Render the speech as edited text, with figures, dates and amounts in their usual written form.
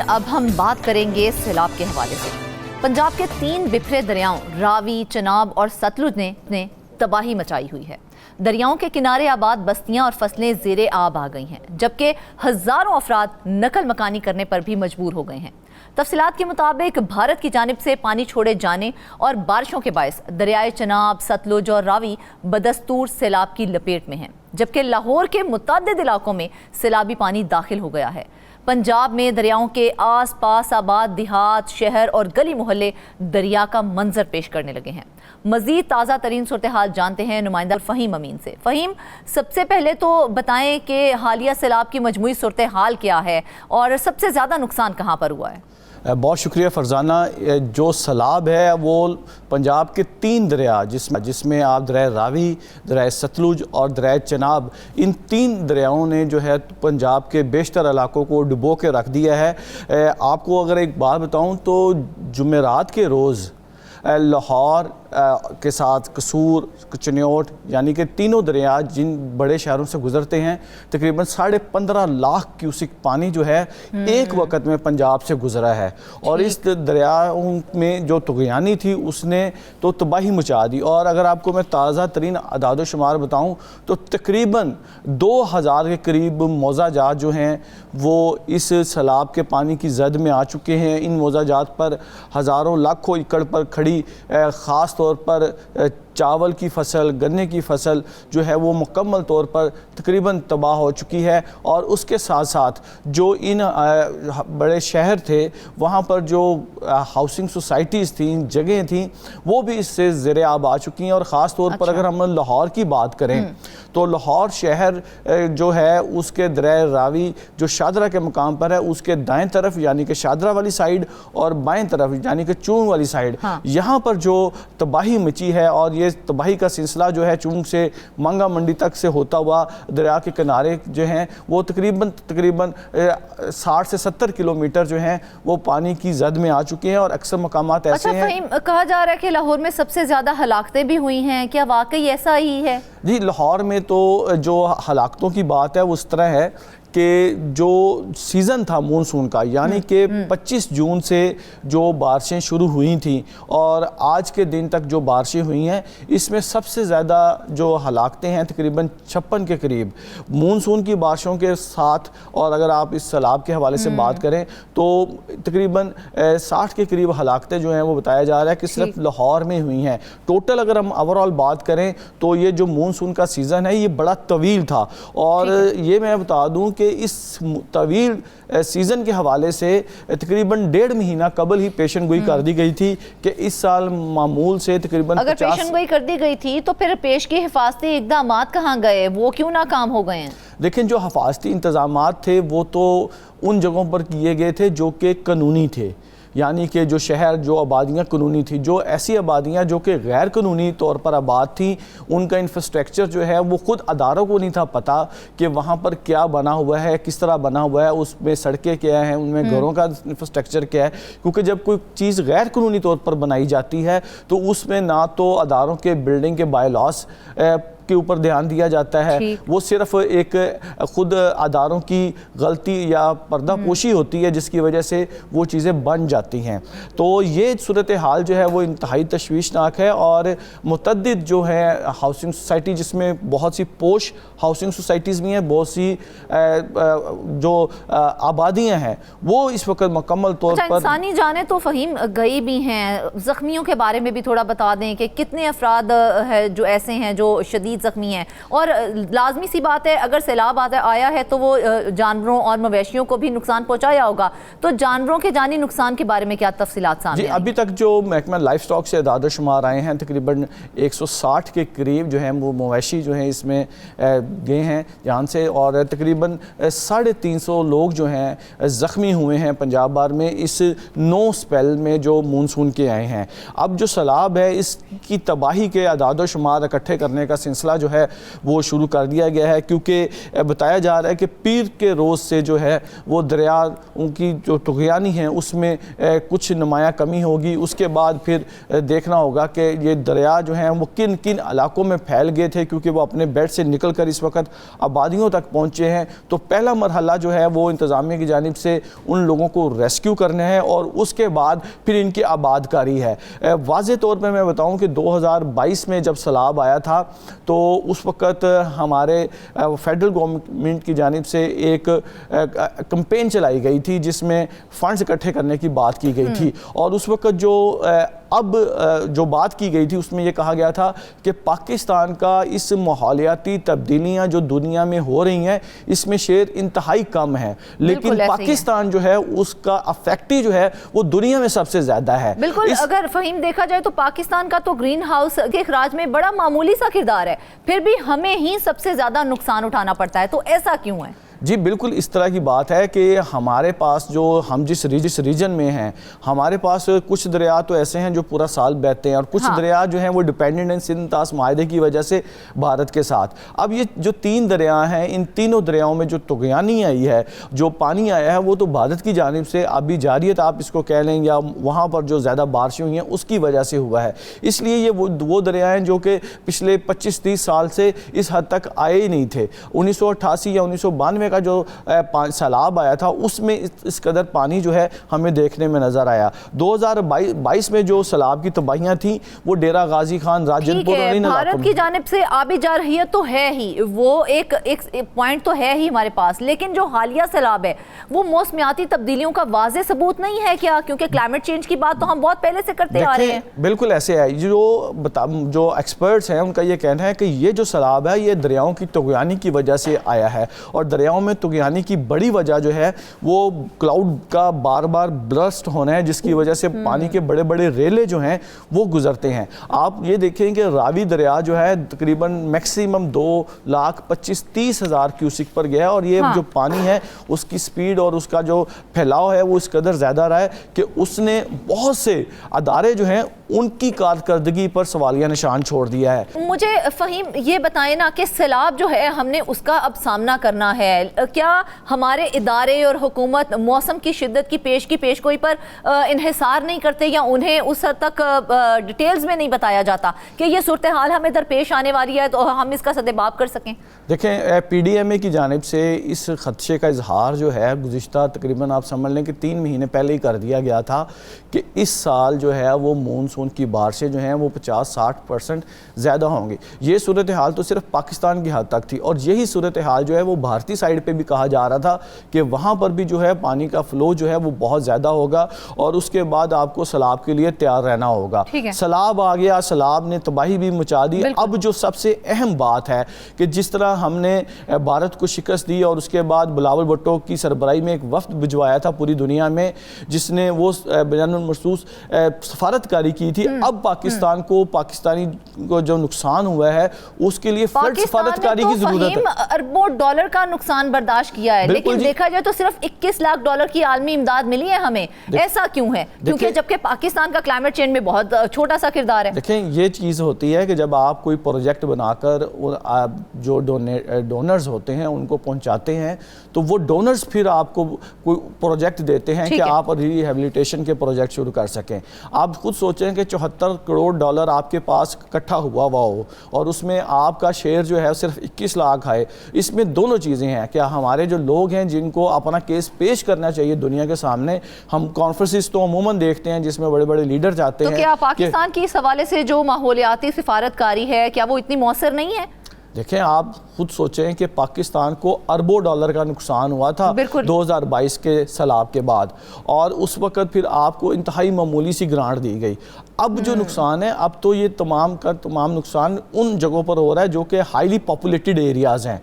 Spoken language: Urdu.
اب ہم بات کریں گے سیلاب کے حوالے سے۔ پنجاب کے 3 بکھرے دریاؤں راوی، چناب اور ستلج نے تباہی مچائی ہوئی ہے۔ دریاؤں کے کنارے آباد بستیاں اور فصلیں زیر آب آ گئی ہیں، جبکہ ہزاروں افراد نقل مکانی کرنے پر بھی مجبور ہو گئے ہیں۔ تفصیلات کے مطابق بھارت کی جانب سے پانی چھوڑے جانے اور بارشوں کے باعث دریائے چناب، ستلج اور راوی بدستور سیلاب کی لپیٹ میں ہیں، جبکہ لاہور کے متعدد علاقوں میں سیلابی پانی داخل ہو گیا ہے۔ پنجاب میں دریاؤں کے آس پاس آباد دیہات، شہر اور گلی محلے دریا کا منظر پیش کرنے لگے ہیں۔ مزید تازہ ترین صورتحال جانتے ہیں نمائندہ فہیم امین سے۔ فہیم، سب سے پہلے تو بتائیں کہ حالیہ سیلاب کی مجموعی صورتحال کیا ہے اور سب سے زیادہ نقصان کہاں پر ہوا ہے؟ بہت شکریہ فرزانہ۔ جو سیلاب ہے وہ پنجاب کے 3 دریا جس میں آپ دریائے راوی، دریائے ستلج اور دریائے چناب، ان 3 دریاؤں نے جو ہے پنجاب کے بیشتر علاقوں کو ڈبو کے رکھ دیا ہے۔ آپ کو اگر ایک بات بتاؤں تو جمعرات کے روز لاہور کے ساتھ قصور، چنیوٹ یعنی کہ تینوں دریا جن بڑے شہروں سے گزرتے ہیں، تقریباً 15.5 لاکھ کیوسک پانی جو ہے ایک وقت میں پنجاب سے گزرا ہے، اور اس دریاؤں میں جو طغیانی تھی اس نے تو تباہی مچا دی۔ اور اگر آپ کو میں تازہ ترین اعداد و شمار بتاؤں تو تقریباً 2000 کے قریب موضع جات جو ہیں وہ اس سیلاب کے پانی کی زد میں آ چکے ہیں۔ ان موضع جات پر ہزاروں لاکھوں ایکڑ پر کھڑی خاص طور پر چاول کی فصل، گنے کی فصل جو ہے وہ مکمل طور پر تقریباً تباہ ہو چکی ہے، اور اس کے ساتھ ساتھ جو ان بڑے شہر تھے وہاں پر جو ہاؤسنگ سوسائٹیز تھیں، جگہیں تھیں، وہ بھی اس سے زیر آب آ چکی ہیں۔ اور خاص طور پر اگر ہم لاہور کی بات کریں تو لاہور شہر جو ہے اس کے دریائے راوی جو شاہدرہ کے مقام پر ہے، اس کے دائیں طرف یعنی کہ شاہدرہ والی سائیڈ اور بائیں طرف یعنی کہ چونگ والی سائیڈ، یہاں پر جو تباہی مچی ہے، اور یہ تباہی کا سلسلہ جو ہے چونگ سے منگا منڈی تک سے ہوتا ہوا دریا کے کنارے جو ہیں وہ تقریباً 60 سے 70 کلومیٹر جو ہیں وہ پانی کی زد میں آ چکے ہیں، اور اکثر مقامات ایسے ہیں۔ فہیم، کہا جا رہا ہے کہ لاہور میں سب سے زیادہ ہلاکتیں بھی ہوئی ہیں، کیا واقعی ایسا ہی ہے؟ جی، لاہور میں تو جو ہلاکتوں کی بات ہے وہ اس طرح ہے کہ جو سیزن تھا مونسون کا، یعنی کہ 25 جون سے جو بارشیں شروع ہوئی تھیں اور آج کے دن تک جو بارشیں ہوئی ہیں، اس میں سب سے زیادہ جو ہلاکتیں ہیں تقریباً 56 کے قریب مونسون کی بارشوں کے ساتھ، اور اگر آپ اس سیلاب کے حوالے سے بات کریں تو تقریباً 60 کے قریب ہلاکتیں جو ہیں وہ بتایا جا رہا ہے کہ صرف لاہور میں ہوئی ہیں۔ ٹوٹل اگر ہم اوورآل بات کریں تو یہ جو مونسون کا سیزن ہے یہ بڑا طویل تھا، اور یہ میں بتا دوں کہ اس طویل سیزن کے حوالے سے تقریباً 1.5 مہینہ قبل ہی پیشن گوئی کر دی گئی تھی کہ اس سال معمول سے تقریباً اگر پیشن گوئی کر دی گئی تھی تو پھر پیش کی حفاظتی اقدامات کہاں گئے؟ وہ کیوں ناکام ہو گئے ہیں؟ دیکھیں، جو حفاظتی انتظامات تھے وہ تو ان جگہوں پر کیے گئے تھے جو کہ قانونی تھے، یعنی کہ جو شہر، جو آبادیاں قانونی تھیں، جو ایسی آبادیاں جو کہ غیر قانونی طور پر آباد تھیں، ان کا انفراسٹرکچر جو ہے وہ خود اداروں کو نہیں تھا پتہ کہ وہاں پر کیا بنا ہوا ہے، کس طرح بنا ہوا ہے، اس میں سڑکیں کیا ہیں، ان میں گھروں کا انفراسٹرکچر کیا ہے، کیونکہ جب کوئی چیز غیر قانونی طور پر بنائی جاتی ہے تو اس میں نہ تو اداروں کے بلڈنگ کے بائی لاس کے اوپر دھیان دیا جاتا ہے، وہ صرف ایک خود اداروں کی غلطی یا پردہ پوشی ہوتی ہے جس کی وجہ سے وہ چیزیں بن جاتی ہیں۔ تو یہ صورتحال جو ہے وہ انتہائی تشویشناک ہے، اور متعدد جو ہے ہاؤسنگ سوسائٹی، جس میں بہت سی پوش ہاؤسنگ سوسائٹیز بھی ہیں، بہت سی جو آبادیاں ہیں وہ اس وقت مکمل طور پر انسانی جانیں تو فہیم گئی بھی ہیں۔ زخمیوں کے بارے میں بھی تھوڑا بتا دیں کہ کتنے افراد ہیں جو ایسے ہیں جو شدید زخمی ہیں، اور لازمی سی بات ہے اگر سیلاب آیا ہے تو وہ جانوروں اور مویشیوں کو بھی نقصان پہنچایا ہوگا، تو جانوروں کے جانی نقصان کے بارے میں کیا تفصیلات سامنے آئی؟ ابھی تک جو محکمہ لائف سٹاک سے اعداد و شمار آئے ہیں تقریباً 160 کے قریب جو ہیں وہ مویشی جو ہیں اس میں گئے ہیں جان سے، اور تقریباً 350 لوگ جو ہیں زخمی ہوئے ہیں پنجاب بھر میں اس 9 سپیل میں جو مونسون کے آئے ہیں۔ اب جو سیلاب ہے اس کی تباہی کے اعداد و شمار اکٹھے کرنے کا سلسلہ مسئلہ جو ہے وہ شروع کر دیا گیا ہے، کیونکہ بتایا جا رہا ہے کہ پیر کے روز سے جو ہے وہ دریا ان کی جو طغیانی ہیں اس میں کچھ نمایاں کمی ہوگی. اس کے بعد پھر دیکھنا ہوگا کہ یہ دریا جو ہیں وہ کن کن علاقوں میں پھیل گئے تھے، کیونکہ وہ اپنے بیڈ سے نکل کر اس وقت آبادیوں تک پہنچے ہیں. تو پہلا مرحلہ جو ہے وہ انتظامیہ کی جانب سے ان لوگوں کو ریسکیو کرنا ہے اور اس کے بعد پھر ان کی آباد کاری ہے. واضح طور پہ میں بتاؤں کہ 2022 میں جب سیلاب آیا تھا تو اس وقت ہمارے فیڈرل گورنمنٹ کی جانب سے ایک کمپین چلائی گئی تھی جس میں فنڈز اکٹھے کرنے کی بات کی گئی تھی، اور اس وقت جو بات کی گئی تھی اس میں یہ کہا گیا تھا کہ پاکستان کا اس ماحولیاتی تبدیلیاں جو دنیا میں ہو رہی ہیں اس میں شیئر انتہائی کم ہے، لیکن پاکستان جو ہے اس کا افیکٹی جو ہے وہ دنیا میں سب سے زیادہ ہے. بالکل، اگر فہیم دیکھا جائے تو پاکستان کا تو گرین ہاؤس کے اخراج میں بڑا معمولی سا کردار ہے، پھر بھی ہمیں ہی سب سے زیادہ نقصان اٹھانا پڑتا ہے، تو ایسا کیوں ہے؟ جی بالکل اس طرح کی بات ہے کہ ہمارے پاس جو ہم جس ریجن میں ہیں ہمارے پاس کچھ دریا تو ایسے ہیں جو پورا سال بہتے ہیں، اور کچھ دریا جو ہیں وہ ڈیپینڈنٹ ہیں سندھ طاس معاہدے کی وجہ سے بھارت کے ساتھ. اب یہ جو 3 دریا ہیں ان تینوں دریاؤں میں جو طغیانی آئی ہے، جو پانی آیا ہے، وہ تو بھارت کی جانب سے آبی جاریت آپ اس کو کہہ لیں یا وہاں پر جو زیادہ بارشیں ہوئی ہیں اس کی وجہ سے ہوا ہے. اس لیے یہ وہ دریا ہیں جو کہ پچھلے 25-30 سال سے اس حد تک آئے ہی نہیں تھے. 1988 یا 1992 کا جو سیلاب آیا تھا اس میں اس قدر پانی جو ہے ہمیں دیکھنے میں نظر آیا. 2022 میں جو سیلاب کی تباہیاں تھیں وہ ڈیرہ غازی خان، راجن پور اور ان علاقوں میں. بھارت کی جانب سے آبی جارحیت تو ہے ہی، وہ ایک پوائنٹ تو ہے ہی ہمارے پاس، لیکن جو حالیہ سیلاب ہے وہ موسمیاتی تبدیلیوں کا واضح ثبوت نہیں ہے کیا؟ کیونکہ کلائمیٹ چینج کی بات تو ہم بہت پہلے سے کرتے آ رہے ہیں. بالکل ایسے ہے، جو ایکسپرٹس ہیں ان کا یہ کہنا ہے کہ یہ جو سیلاب ہے یہ دریاؤں کی طغیانی کی وجہ سے آیا ہے، اور دریاؤں میں طغیانی کی بڑی وجہ جو ہے وہ کلاؤڈ کا بار بار برسٹ ہونا ہے، جس کی وجہ سے پانی کے بڑے بڑے ریلے جو ہیں وہ گزرتے ہیں. آپ یہ دیکھیں کہ راوی دریا جو ہے تقریباً میکسیمم 2,25,30,000 کیوسک پر گیا ہے، اور یہ جو پانی ہے اس کی سپیڈ اور اس کا جو پھیلاؤ ہے وہ اس قدر زیادہ رہا ہے کہ اس نے بہت سے ادارے جو ہیں ان کی کارکردگی پر سوالیہ نشان چھوڑ دیا ہے. مجھے فہیم یہ بتائیں نا کہ سیلاب جو ہے ہم نے اس کا اب سامنا کرنا ہے، کیا ہمارے ادارے اور حکومت موسم کی شدت کی پیشگوئی پر انحصار نہیں کرتے، یا انہیں اس حد تک ڈیٹیلز میں نہیں بتایا جاتا کہ یہ صورتحال ہمیں درپیش آنے والی ہے تو ہم اس کا سدباب کر سکیں؟ دیکھیں پی ڈی ایم اے کی جانب سے اس خدشے کا اظہار جو ہے گزشتہ تقریباً آپ سمجھ لیں کہ 3 مہینے پہلے ہی کر دیا گیا تھا کہ اس سال جو ہے وہ مونسون کی بارشیں جو ہیں وہ 50-60% زیادہ ہوں گی. یہ صورتحال تو صرف پاکستان کی حد تک تھی، اور یہی صورتحال جو ہے وہ بھارتی سائیڈ پہ بھی کہا جا رہا تھا کہ وہاں پر بھی جو ہے پانی کا فلو جو ہے وہ بہت زیادہ ہوگا، اور اس کے بعد آپ کو سیلاب کے لیے تیار رہنا ہوگا. سیلاب آ گیا، سیلاب نے تباہی بھی مچا دی. اب جو سب سے اہم بات ہے کہ جس طرح ہم نے بھارت کو شکست دی اور اس کے بعد بلاول بھٹو کی سربراہی میں ایک وفد بھجوایا تھا پوری دنیا میں جس نے وہ بین المخصوص سفارتکاری کی تھی، اب پاکستان کو پاکستانی کو جو نقصان ہوا ہے اس کے لیے فرد سفارتکاری کی ضرورت ہے. اربوں ڈالر کا نقصان برداشت کیا ہے، لیکن دیکھا جائے تو صرف 21 لاکھ ڈالر کی عالمی امداد ملی ہے ہمیں. ایسا کیوں ہے؟ کیونکہ جبکہ پاکستان کا کلائمیٹ چینج میں بہت چھوٹا سا کردار ہے. دیکھیں یہ چیز ہوتی ہے کہ جب آپ کوئی پروجیکٹ بنا کر جو ڈونرز ہوتے ہیں ان کو پہنچاتے ہیں تو وہ ڈونرز پھر آپ کو کوئی پروجیکٹ دیتے ہیں کہ آپ ری ہیبلیٹیشن کے پروجیکٹ شروع کر سکیں. آپ خود سوچیں کہ 74 کروڑ ڈالر آپ کے پاس اکٹھا ہوا ہو اور اس میں آپ کا شیئر جو ہے صرف 21 لاکھ آئے. اس میں دونوں چیزیں ہیں کہ ہمارے جو لوگ ہیں جن کو اپنا کیس پیش کرنا چاہیے دنیا کے سامنے، ہم کانفرنسز تو عموماً دیکھتے ہیں جس میں بڑے بڑے لیڈر جاتے ہیں. تو کیا پاکستان کی اس حوالے سے جو ماحولیاتی سفارتکاری ہے کیا وہ اتنی مؤثر نہیں ہے؟ دیکھیں آپ خود سوچیں کہ پاکستان کو اربوں ڈالر کا نقصان ہوا تھا 2022 کے سیلاب کے بعد، اور اس وقت پھر آپ کو انتہائی معمولی سی گرانٹ دی گئی. اب جو نقصان ہے اب تو یہ تمام کا تمام نقصان ان جگہوں پر ہو رہا ہے جو کہ ہائیلی پاپولیٹڈ ایریاز ہیں.